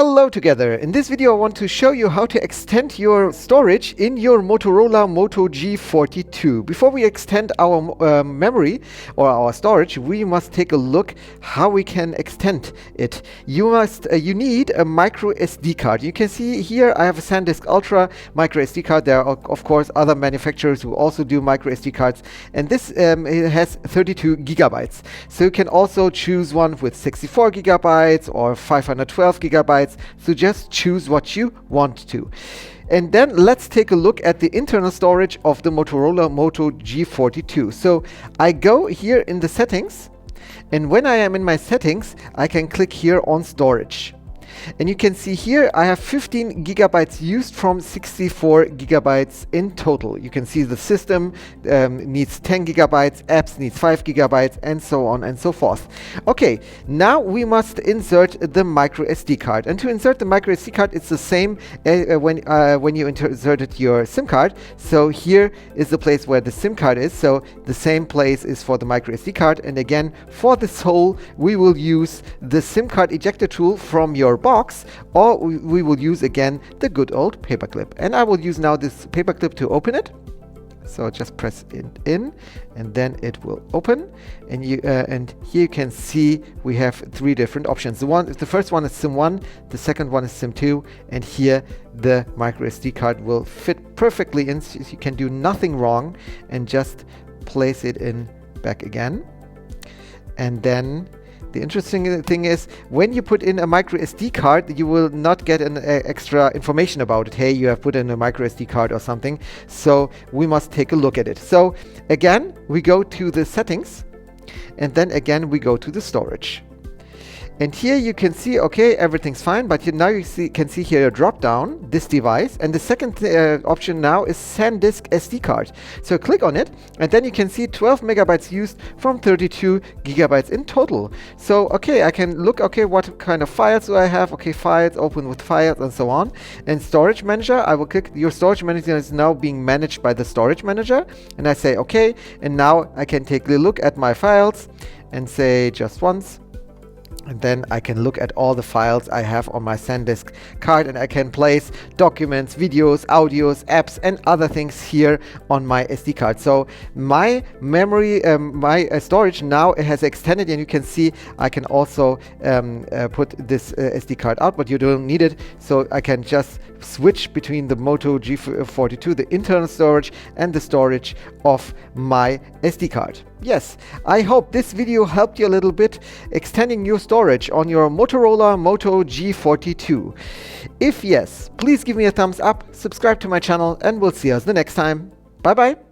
Hello together. In this video I want to show you how to extend your storage in your Motorola Moto G42. Before we extend our memory or our storage, we must take a look how we can extend it. You need a microSD card. You can see here I have a SanDisk Ultra microSD card. There are of course other manufacturers who also do microSD cards, and this it has 32 gigabytes. So you can also choose one with 64 gigabytes or 512 gigabytes. So just choose what you want to. And then let's take a look at the internal storage of the Motorola Moto G42. So I go here in the settings, and when I am in my settings, I can click here on storage. And you can see here I have 15 gigabytes used from 64 gigabytes in total. You can see the system needs 10 gigabytes, apps needs 5 gigabytes, and so on and so forth. Okay, now we must insert the microSD card. And to insert the microSD card, it's the same when you inserted your SIM card. So here is the place where the SIM card is. So the same place is for the microSD card. And again, for this hole, we will use the SIM card ejector tool from your box, or we will use again the good old paperclip. And I will use now this paperclip to open it. So just press it in and then it will open, and here you can see we have three different options. The first one is SIM 1, the second one is SIM 2, and here the microSD card will fit perfectly in, so you can do nothing wrong, and just place it in back again. And then the interesting thing is, when you put in a microSD card, you will not get an extra information about it. Hey, you have put in a microSD card or something. So we must take a look at it. So again, we go to the settings, and then again we go to the storage. And here you can see, okay, everything's fine, but now you can see here a drop down, this device, and the second option now is SanDisk SD card. So click on it, and then you can see 12 megabytes used from 32 gigabytes in total. So, okay, I can look, okay, what kind of files do I have? Okay, files, open with files, and so on. And storage manager, I will click, your storage manager is now being managed by the storage manager. And I say, okay, and now I can take a look at my files and say just once. And then I can look at all the files I have on my SanDisk card, and I can place documents, videos, audios, apps, and other things here on my SD card. So my memory, my storage now it has extended, and you can see I can also put this SD card out, but you don't need it. So I can just switch between the Moto G42, the internal storage, and the storage of my SD card. Yes, I hope this video helped you a little bit extending your storage on your Motorola Moto G42. If yes, please give me a thumbs up, subscribe to my channel, and we'll see us the next time. Bye bye.